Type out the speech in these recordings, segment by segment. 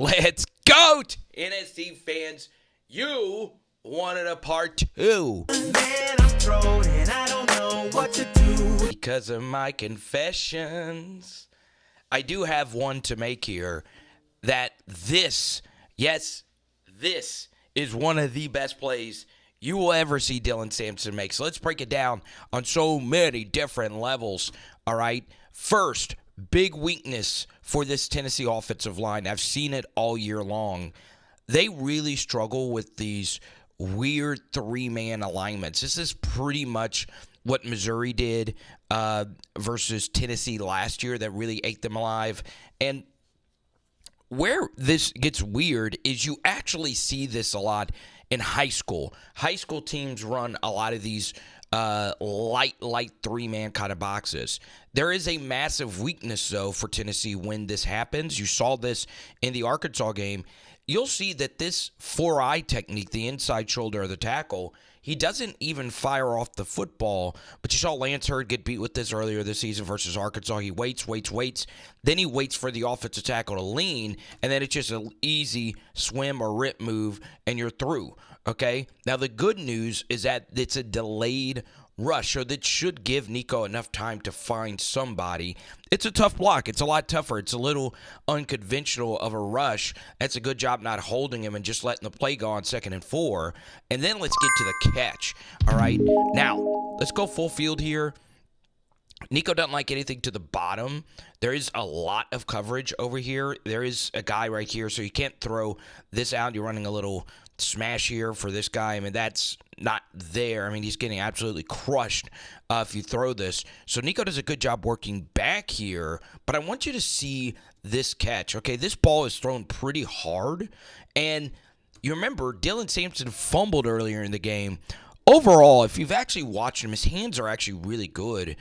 Let's go, Tennessee fans. You wanted a part 2. Man, I'm thrown and I don't know what to do. Because of my confessions. I do have one to make here that this is one of the best plays you will ever see Dylan Sampson make. So let's break it down on so many different levels, all right? First, big weakness for this Tennessee offensive line. I've seen it all year long. They really struggle with these weird 3-man alignments. This is pretty much what Missouri did versus Tennessee last year that really ate them alive. And where this gets weird is you actually see this a lot in high school. High school teams run a lot of these light 3-man kind of boxes. There is a massive weakness, though, for Tennessee when this happens. You saw this in the Arkansas game. You'll see that this 4-eye technique, the inside shoulder of the tackle, he doesn't even fire off the football. But you saw Lance Hurd get beat with this earlier this season versus Arkansas. He waits. Then he waits for the offensive tackle to lean, and then it's just an easy swim or rip move, and you're through. Okay? Now, the good news is that it's a delayed rush, so that should give NICO enough time to find somebody. It's a tough block. It's a lot tougher. It's a little unconventional of a rush. That's a good job not holding him and just letting the play go on 2nd and 4. And then let's get to the catch. All right? Now, let's go full field here. NICO doesn't like anything to the bottom. There is a lot of coverage over here. There is a guy right here, so you can't throw this out. You're running a little smash here for this guy. I mean, that's not there. I mean, he's getting absolutely crushed if you throw this. So NICO does a good job working back here, but I want you to see this catch. Okay, this ball is thrown pretty hard, and you remember Dylan Sampson fumbled earlier in the game. Overall, if you've actually watched him, his hands are actually really good.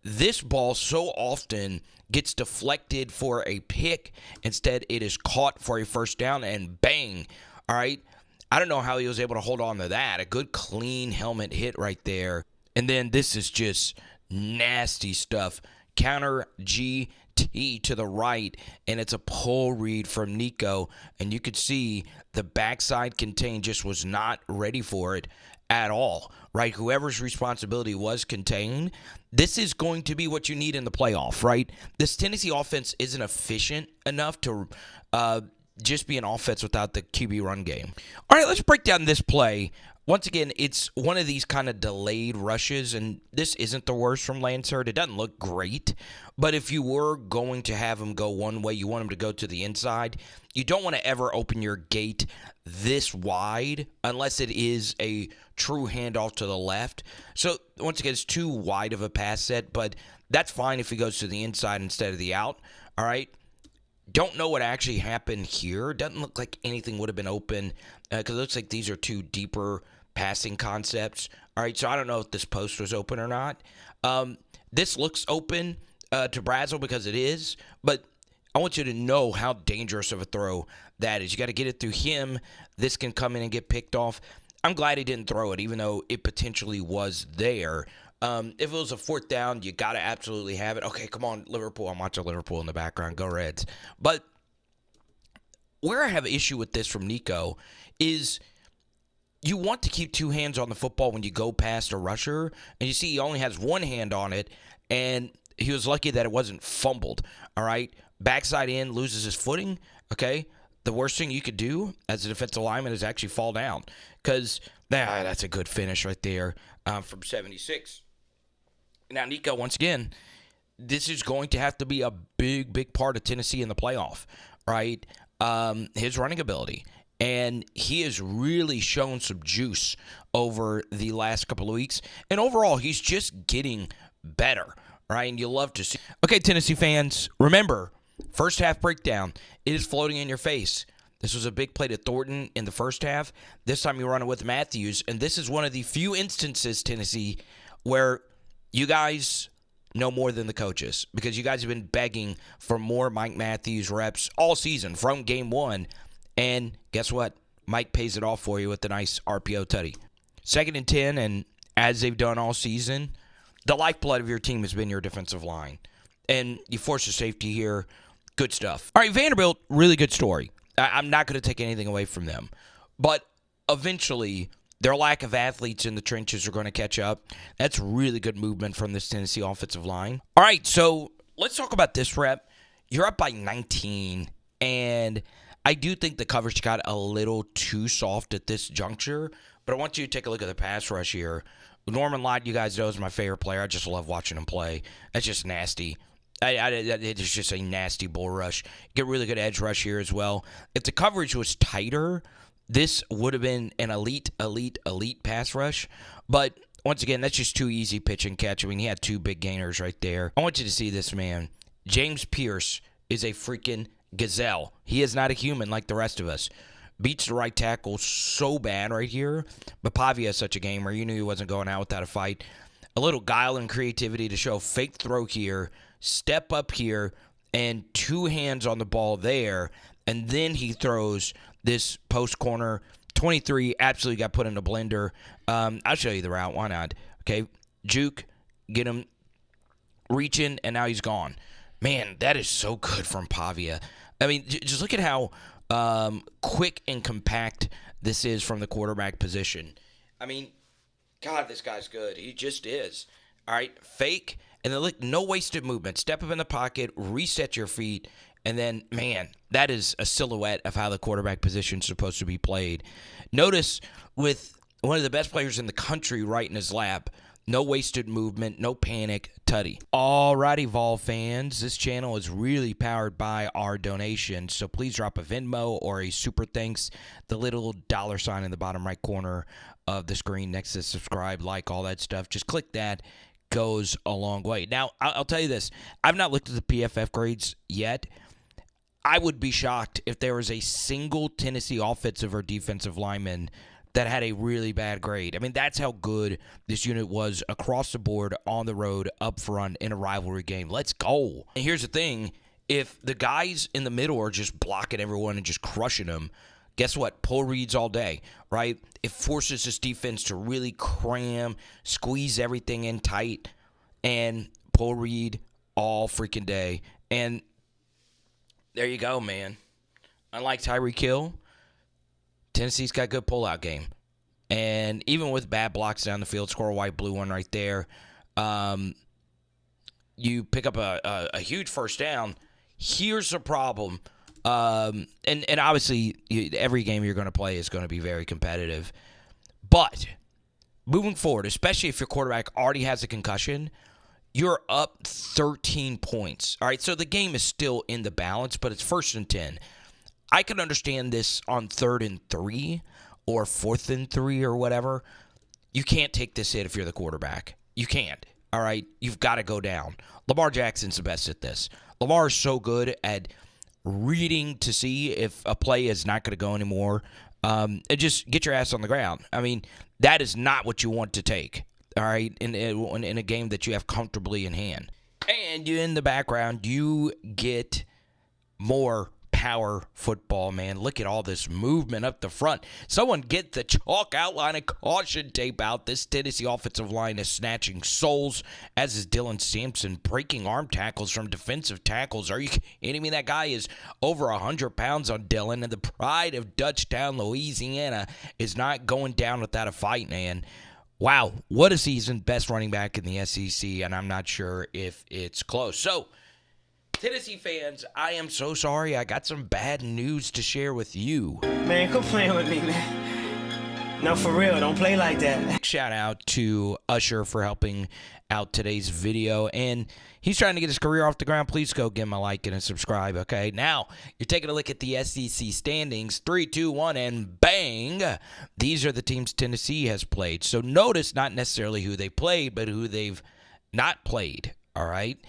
This ball so often gets deflected for a pick. Instead, it is caught for a first down, and bang. All right. I don't know how he was able to hold on to that. A good, clean helmet hit right there. And then this is just nasty stuff. Counter GT to the right, and it's a pull read from NICO. And you could see the backside contain just was not ready for it at all, right? Whoever's responsibility was contained, this is going to be what you need in the playoff, right? This Tennessee offense isn't efficient enough to just be an offense without the QB run game. All right, let's break down this play. Once again, it's one of these kind of delayed rushes, and this isn't the worst from Lance Hurd. It doesn't look great, but if you were going to have him go one way, you want him to go to the inside. You don't want to ever open your gate this wide unless it is a true handoff to the left. So, once again, it's too wide of a pass set, but that's fine if he goes to the inside instead of the out. All right? Don't know what actually happened here. Doesn't look like anything would have been open because it looks like these are two deeper passing concepts. All right, so I don't know if this post was open or not. This looks open to Brazel because it is, but I want you to know how dangerous of a throw that is. You got to get it through him. This can come in and get picked off. I'm glad he didn't throw it, even though it potentially was there. If it was a 4th down, you got to absolutely have it. Okay, come on, Liverpool. I'm watching Liverpool in the background. Go Reds. But where I have an issue with this from NICO is you want to keep 2 hands on the football when you go past a rusher. And you see he only has 1 hand on it, and he was lucky that it wasn't fumbled. All right? Backside in, loses his footing. Okay? The worst thing you could do as a defensive lineman is actually fall down because that's a good finish right there from 76. Now, NICO, once again, this is going to have to be a big part of Tennessee in the playoff, right? His running ability. And he has really shown some juice over the last couple of weeks. And overall, he's just getting better, right? And you love to see. Okay, Tennessee fans, remember, first half breakdown, it is floating in your face. This was a big play to Thornton in the first half. This time you run it with Matthews. And this is one of the few instances, Tennessee, where you guys know more than the coaches because you guys have been begging for more Mike Matthews reps all season from game 1. And guess what? Mike pays it off for you with the nice RPO tutty. 2nd and 10, and as they've done all season, the lifeblood of your team has been your defensive line. And you force a safety here. Good stuff. All right, Vanderbilt, really good story. I'm not going to take anything away from them. But eventually, their lack of athletes in the trenches are going to catch up. That's really good movement from this Tennessee offensive line. All right, so let's talk about this rep. You're up by 19, and I do think the coverage got a little too soft at this juncture, but I want you to take a look at the pass rush here. Norman Lott, you guys know, is my favorite player. I just love watching him play. That's just nasty. It's just a nasty bull rush. Get really good edge rush here as well. If the coverage was tighter, this would have been an elite pass rush. But once again, that's just too easy pitch and catch. I mean, he had two big gainers right there. I want you to see this, man. James Pearce is a freaking gazelle. He is not a human like the rest of us. Beats the right tackle so bad right here. But Pavia is such a gamer. You knew he wasn't going out without a fight. A little guile and creativity to show. Fake throw here. Step up here. And two hands on the ball there. And then he throws this post corner. 23 absolutely got put in a blender. I'll show you the route. Why not? Okay. Juke. Get him reaching. And now he's gone. Man, that is so good from Pavia. I mean, just look at how quick and compact this is from the quarterback position. I mean, God, this guy's good. He just is. All right, fake, and then look, no wasted movement. Step up in the pocket, reset your feet, and then, man, that is a silhouette of how the quarterback position is supposed to be played. Notice with one of the best players in the country right in his lap, no wasted movement, no panic, tutty. Alrighty, Vol fans, this channel is really powered by our donations, so please drop a Venmo or a super thanks. The little dollar sign in the bottom right corner of the screen next to subscribe, like, all that stuff. Just click that. Goes a long way. Now, I'll tell you this. I've not looked at the PFF grades yet. I would be shocked if there was a single Tennessee offensive or defensive lineman that had a really bad grade. I mean, that's how good this unit was across the board, on the road, up front, in a rivalry game. Let's go. And here's the thing. If the guys in the middle are just blocking everyone and just crushing them, guess what? Pull reads all day, right? It forces this defense to really cram, squeeze everything in tight, and pull read all freaking day. And there you go, man. Unlike Tyreek Hill, Tennessee's got a good pullout game. And even with bad blocks down the field, score a white, blue one right there, you pick up a huge first down. Here's the problem. And obviously, every game you're going to play is going to be very competitive. But moving forward, especially if your quarterback already has a concussion, you're up 13 points. All right, so the game is still in the balance, but it's 1st and 10. I can understand this on 3rd and 3 or 4th and 3 or whatever. You can't take this hit if you're the quarterback. You can't. All right? You've got to go down. Lamar Jackson's the best at this. Lamar is so good at reading to see if a play is not going to go anymore. And just get your ass on the ground. I mean, that is not what you want to take, all right, in a game that you have comfortably in hand. And you, in the background, you get more power football, man. Look at all this movement up the front. Someone get the chalk outline and caution tape out. This Tennessee offensive line is snatching souls, as is Dylan Sampson, breaking arm tackles from defensive tackles. Are you kidding me? That guy is over 100 pounds on Dylan, and the pride of Dutchtown, Louisiana, is not going down without a fight, man. Wow, what a season. Best running back in the SEC, and I'm not sure if it's close. So, Tennessee fans, I am so sorry. I got some bad news to share with you. Man, quit playing with me, man. No, for real, don't play like that. Shout out to Usher for helping out today's video. And he's trying to get his career off the ground. Please go give him a like and a subscribe, okay? Now, you're taking a look at the SEC standings. 3, 2, 1, and bang! These are the teams Tennessee has played. So notice not necessarily who they played, but who they've not played, all right?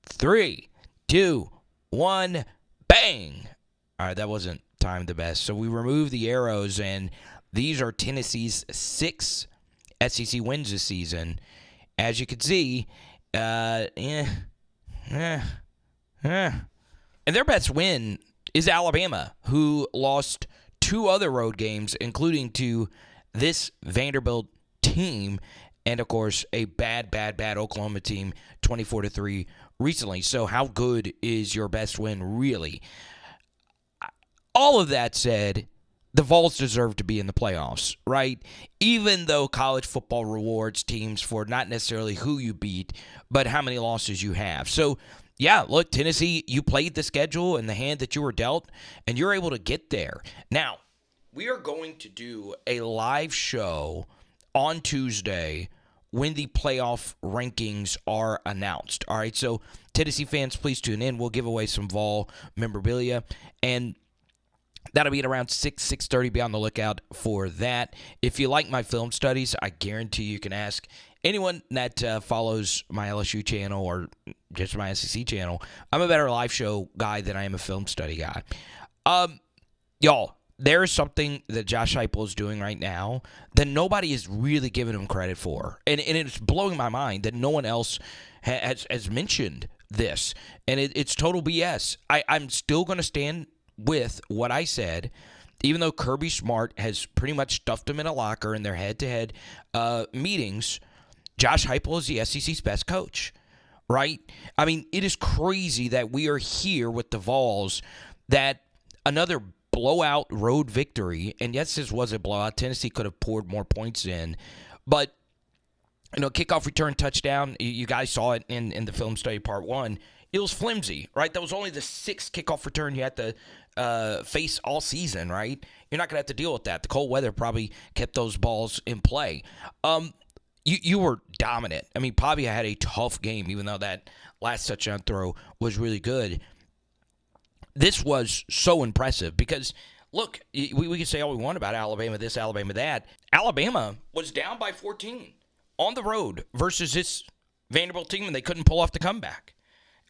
3, 2, 1, bang! All right, that wasn't timed the best. So we removed the arrows, and these are Tennessee's 6 SEC wins this season. As you can see, and their best win is Alabama, who lost 2 other road games, including to this Vanderbilt team, and, of course, a bad Oklahoma team, 24-3 recently. So how good is your best win, really? all of that said, the Vols deserve to be in the playoffs, right? Even though college football rewards teams for not necessarily who you beat, but how many losses you have. So, yeah, look, Tennessee, you played the schedule and the hand that you were dealt, and you're able to get there. Now, we are going to do a live show on Tuesday when the playoff rankings are announced. All right, so Tennessee fans, please tune in. We'll give away some Vol memorabilia, and that'll be at around 6:30. Be on the lookout for that. If you like my film studies, I guarantee you can ask anyone that follows my LSU channel or just my SEC channel. I'm a better live show guy than I am a film study guy. Y'all, there is something that Josh Heupel is doing right now that nobody is really giving him credit for. And it's blowing my mind that no one else has mentioned this. And it's total BS. I'm still going to stand with what I said, even though Kirby Smart has pretty much stuffed him in a locker in their head-to-head meetings. Josh Heupel is the SEC's best coach, right? I mean, it is crazy that we are here with the Vols, that another blowout road victory, and yes, this was a blowout. Tennessee could have poured more points in, but, kickoff return touchdown, you guys saw it in the film study part 1. It was flimsy, right? That was only the 6th kickoff return you had to face all season, right? You're not going to have to deal with that. The cold weather probably kept those balls in play. You were dominant. I mean, Pavia had a tough game, even though that last touchdown throw was really good. This was so impressive because, look, we can say all we want about Alabama this, Alabama that. Alabama was down by 14 on the road versus this Vanderbilt team, and they couldn't pull off the comeback.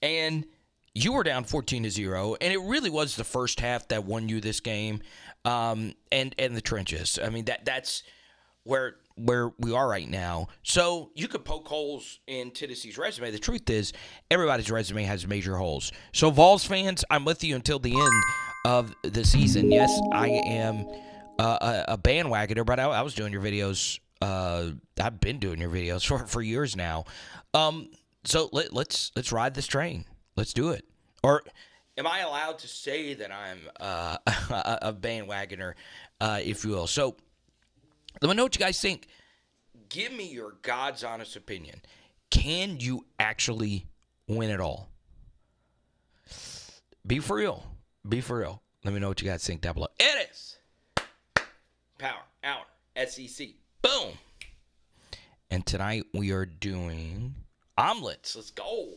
And you were down 14-0, and it really was the first half that won you this game, and the trenches. I mean, that's where we are right now. So you could poke holes in Tennessee's resume. The truth is, everybody's resume has major holes. So Vols fans, I'm with you until the end of the season. Yes, I am a bandwagoner, but I was doing your videos. I've been doing your videos for years now. So let's ride this train. Let's do it. Or am I allowed to say that I'm a bandwagoner, if you will? So let me know what you guys think. Give me your God's honest opinion. Can you actually win it all? Be for real. Be for real. Let me know what you guys think down below. It is Power Hour SEC. Boom. And tonight we are doing omelets. Let's go.